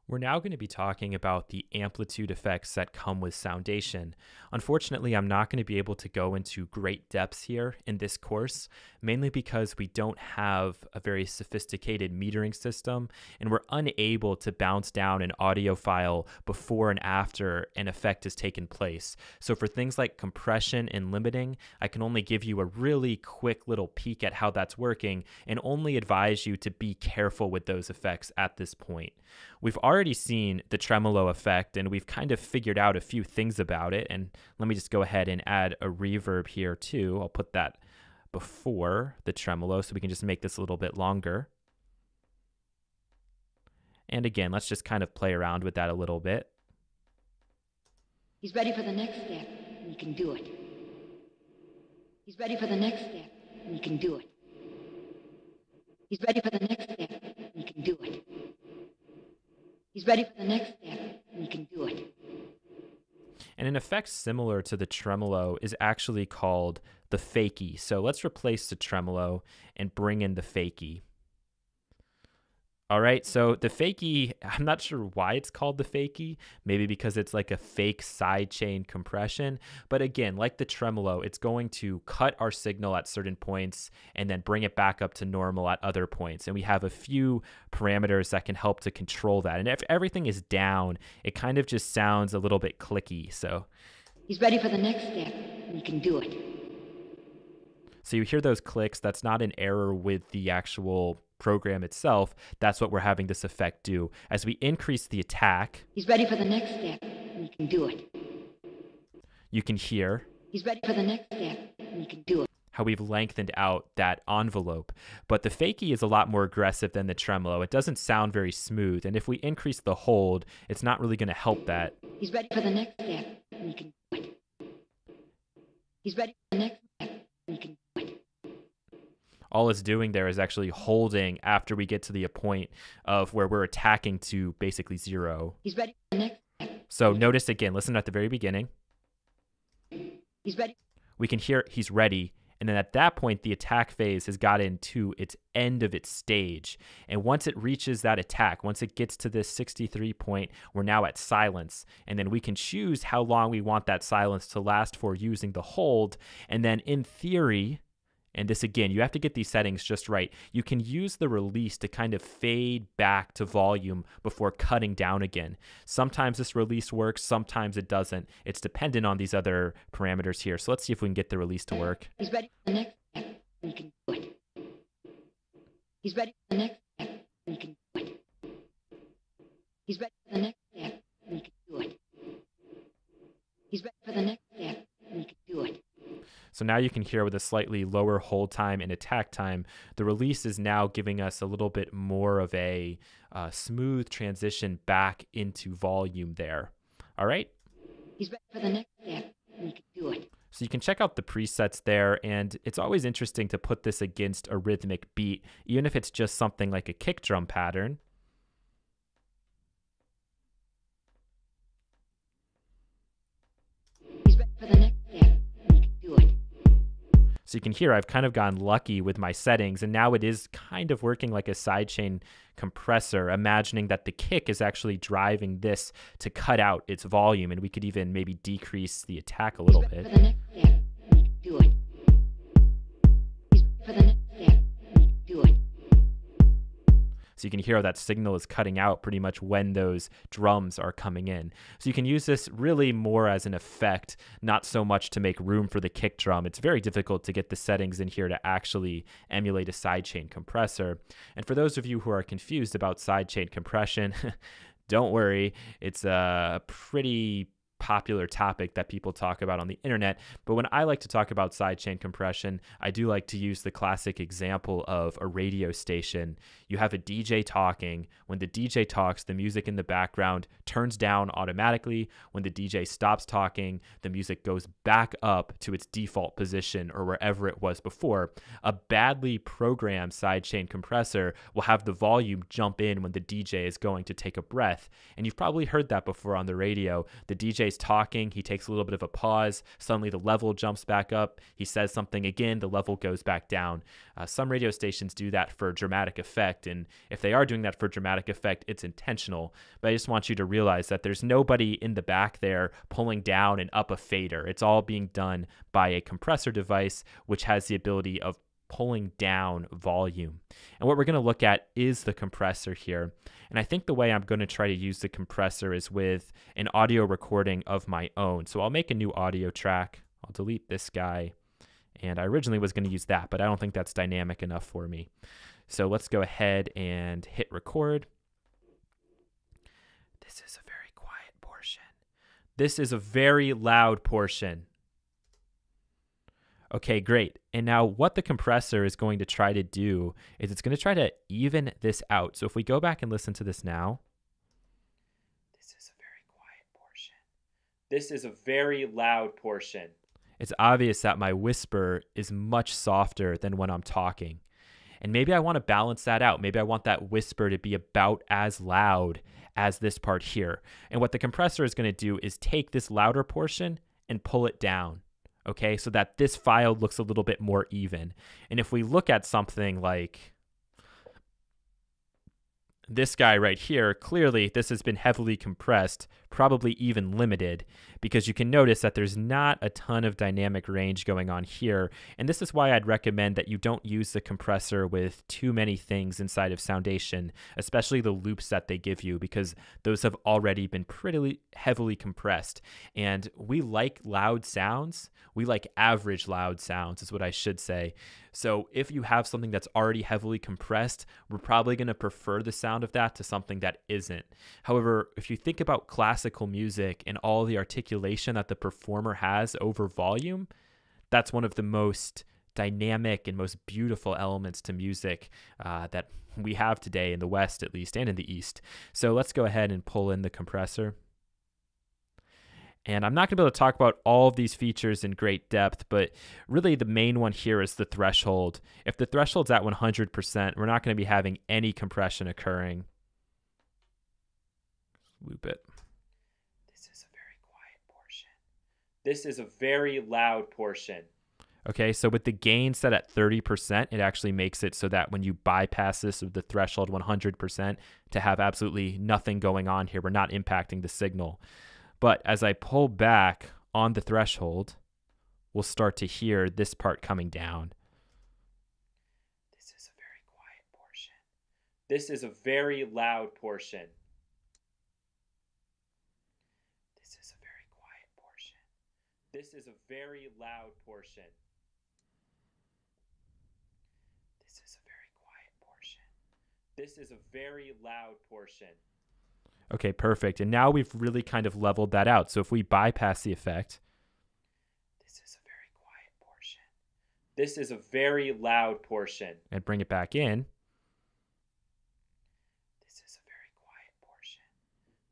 We're now going to be talking about the amplitude effects that come with Soundation. Unfortunately, I'm not going to be able to go into great depths here in this course, mainly because we don't have a very sophisticated metering system, and we're unable to bounce down an audio file before and after an effect has taken place. So for things like compression and limiting, I can only give you a really quick little peek at how that's working and only advise you to be careful with those effects at this point. We've already seen the tremolo effect, and we've kind of figured out a few things about it. And let me just go ahead and add a reverb here too. I'll put that before the tremolo so we can just make this a little bit longer. And again, let's just kind of play around with that a little bit. He's ready for the next step, and he can do it. He's ready for the next step, and he can do it. He's ready for the next step, and he can do it. He's ready for the next step, and he can do it. And an effect similar to the tremolo is actually called the fakie. So let's replace the tremolo and bring in the fakie. All right, so the fakie, I'm not sure why it's called the fakie, maybe because it's like a fake sidechain compression. But again, like the tremolo, it's going to cut our signal at certain points and then bring it back up to normal at other points. And we have a few parameters that can help to control that. And if everything is down, it kind of just sounds a little bit clicky. So he's ready for the next step, and he can do it. So you hear those clicks. That's not an error with the actual program itself. That's what we're having this effect do. As we increase the attack, he's ready for the next step, and he can do it. You can hear he's ready for the next step, and he can do it. How we've lengthened out that envelope. But the fakie is a lot more aggressive than the tremolo. It doesn't sound very smooth. And if we increase the hold, it's not really going to help that. He's ready for the next step, and he can do it. He's ready for the next step, and he can do it. All it's doing there is actually holding after we get to the point of where we're attacking to basically zero. He's ready for the next step. So notice again, listen at the very beginning. He's ready. We can hear he's ready. And then at that point, the attack phase has gotten to its end of its stage. And once it reaches that attack, once it gets to this 63 point, we're now at silence. And then we can choose how long we want that silence to last for using the hold. And then in theory, and this again, you have to get these settings just right, you can use the release to kind of fade back to volume before cutting down again. Sometimes this release works, sometimes it doesn't. It's dependent on these other parameters here. So let's see if we can get the release to work. He's ready for the next step, and he can do it. He's ready for the next step, and he can do it. He's ready for the next step, and he can do it. He's ready for the next step, and he can do it. So now you can hear with a slightly lower hold time and attack time, the release is now giving us a little bit more of a smooth transition back into volume there. All right? He's ready for the next step, and he can do it. So you can check out the presets there, and it's always interesting to put this against a rhythmic beat, even if it's just something like a kick drum pattern. He's ready for the next step, and he can do it. So you can hear I've kind of gone lucky with my settings, and now it is kind of working like a sidechain compressor, imagining that the kick is actually driving this to cut out its volume, and we could even maybe decrease the attack a little bit. For the next step, and he can do it. He's ready for the next step, and he can do it. So you can hear how that signal is cutting out pretty much when those drums are coming in. So you can use this really more as an effect, not so much to make room for the kick drum. It's very difficult to get the settings in here to actually emulate a sidechain compressor. And for those of you who are confused about sidechain compression, don't worry. It's a pretty popular topic that people talk about on the internet. But when I like to talk about sidechain compression, I do like to use the classic example of a radio station. You have a DJ talking. When the DJ talks, the music in the background turns down automatically. When the DJ stops talking, the music goes back up to its default position or wherever it was before. A badly programmed sidechain compressor will have the volume jump in when the DJ is going to take a breath. And you've probably heard that before on the radio. The DJ DJ's talking, he takes a little bit of a pause, suddenly the level jumps back up, he says something again, the level goes back down. Some radio stations do that for dramatic effect, and if they are doing that for dramatic effect, it's intentional. But I just want you to realize that there's nobody in the back there pulling down and up a fader. It's all being done by a compressor device, which has the ability of pulling down volume. And what we're going to look at is the compressor here. And I think the way I'm going to try to use the compressor is with an audio recording of my own. So I'll make a new audio track. I'll delete this guy. And I originally was going to use that, but I don't think that's dynamic enough for me. So let's go ahead and hit record. This is a very quiet portion. This is a very loud portion. Okay, great. And now what the compressor is going to try to do is it's going to try to even this out. So if we go back and listen to this now. This is a very quiet portion. This is a very loud portion. It's obvious that my whisper is much softer than when I'm talking. And maybe I want to balance that out. Maybe I want that whisper to be about as loud as this part here. And what the compressor is going to do is take this louder portion and pull it down. Okay, so that this file looks a little bit more even. And if we look at something like this guy right here, clearly this has been heavily compressed, probably even limited, because you can notice that there's not a ton of dynamic range going on here. And this is why I'd recommend that you don't use the compressor with too many things inside of Soundation, especially the loops that they give you, because those have already been pretty heavily compressed. And we like loud sounds. We like average loud sounds is what I should say. So if you have something that's already heavily compressed, we're probably going to prefer the sound of that to something that isn't. However, if you think about classical music and all the articulation that the performer has over volume, that's one of the most dynamic and most beautiful elements to music that we have today in the West, at least, and in the East. So let's go ahead and pull in the compressor. And I'm not going to be able to talk about all of these features in great depth, but really the main one here is the threshold. If the threshold's at 100%, we're not going to be having any compression occurring. Loop it. This is a very quiet portion. This is a very loud portion. Okay, so with the gain set at 30%, it actually makes it so that when you bypass this with the threshold 100%, to have absolutely nothing going on here, we're not impacting the signal. But as I pull back on the threshold, we'll start to hear this part coming down. This is a very quiet portion. This is a very loud portion. This is a very quiet portion. This is a very loud portion. This is a very quiet portion. This is a very loud portion. Okay, perfect. And now we've really kind of leveled that out. So if we bypass the effect, this is a very quiet portion. This is a very loud portion. And bring it back in. This is a very quiet portion.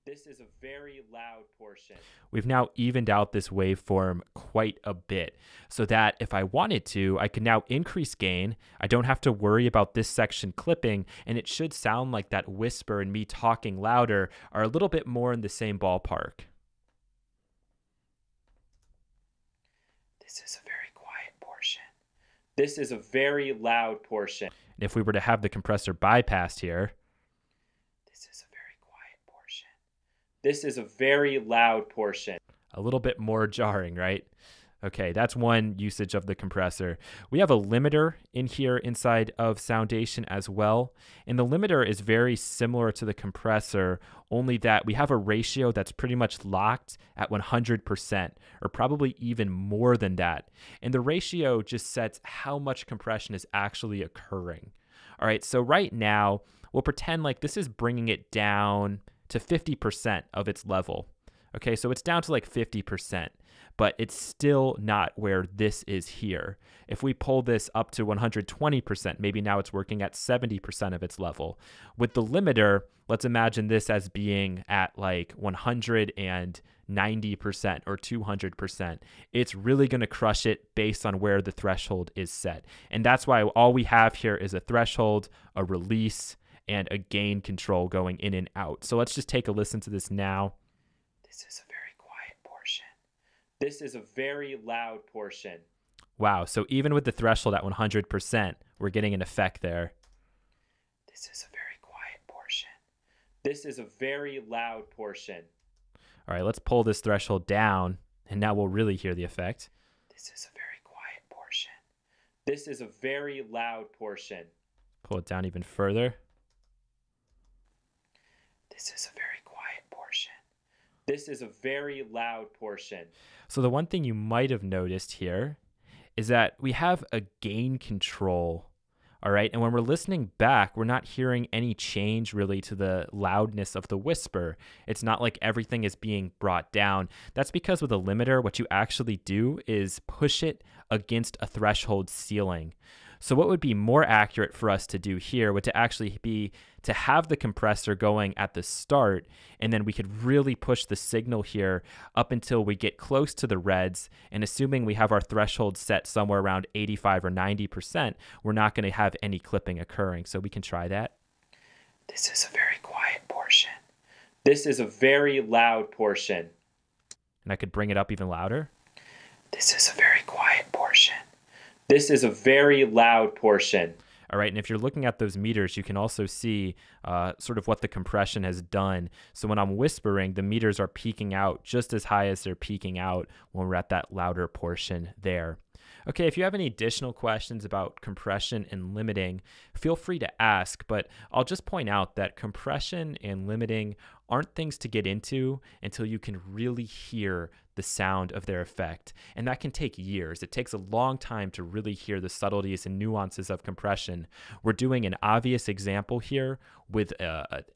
This is a very loud portion. We've now evened out this waveform quite a bit so that if I wanted to, I can now increase gain. I don't have to worry about this section clipping, and it should sound like that whisper and me talking louder are a little bit more in the same ballpark. This is a very quiet portion. This is a very loud portion. And if we were to have the compressor bypassed here, this is a very quiet portion. This is a very loud portion. A little bit more jarring, right? Okay, that's one usage of the compressor. We have a limiter in here inside of Soundation as well. And the limiter is very similar to the compressor, only that we have a ratio that's pretty much locked at 100%, or probably even more than that. And the ratio just sets how much compression is actually occurring. All right, so right now, we'll pretend like this is bringing it down to 50% of its level. Okay, so it's down to like 50%, but it's still not where this is here. If we pull this up to 120%, maybe now it's working at 70% of its level. With the limiter, let's imagine this as being at like 190% or 200%. It's really going to crush it based on where the threshold is set. And that's why all we have here is a threshold, a release, and a gain control going in and out. So let's just take a listen to this now. This is a very quiet portion. This is a very loud portion. Wow, so even with the threshold at 100%, we're getting an effect there. This is a very quiet portion. This is a very loud portion. All right, let's pull this threshold down, and now we'll really hear the effect. This is a very quiet portion. This is a very loud portion. Pull it down even further. This is a very quiet portion. This is a very loud portion. So the one thing you might have noticed here is that we have a gain control. All right. And when we're listening back, we're not hearing any change really to the loudness of the whisper. It's not like everything is being brought down. That's because with a limiter, what you actually do is push it against a threshold ceiling. So what would be more accurate for us to do here would to actually be to have the compressor going at the start, and then we could really push the signal here up until we get close to the reds. And assuming we have our threshold set somewhere around 85 or 90%, we're not going to have any clipping occurring. So we can try that. This is a very quiet portion. This is a very loud portion. And I could bring it up even louder. This is a very quiet portion. This is a very loud portion. All right, and if you're looking at those meters, you can also see sort of what the compression has done. So when I'm whispering, the meters are peaking out just as high as they're peaking out when we're at that louder portion there. Okay, if you have any additional questions about compression and limiting, feel free to ask, but I'll just point out that compression and limiting aren't things to get into until you can really hear the sound of their effect. And that can take years. It takes a long time to really hear the subtleties and nuances of compression. We're doing an obvious example here with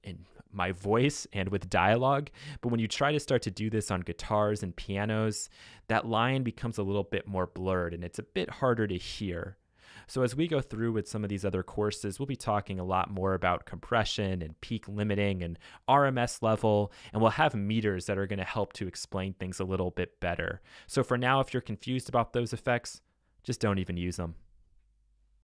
in my voice and with dialogue, but when you try to start to do this on guitars and pianos, that line becomes a little bit more blurred and it's a bit harder to hear. So as we go through with some of these other courses, we'll be talking a lot more about compression and peak limiting and RMS level, and we'll have meters that are going to help to explain things a little bit better. So for now, if you're confused about those effects, just don't even use them.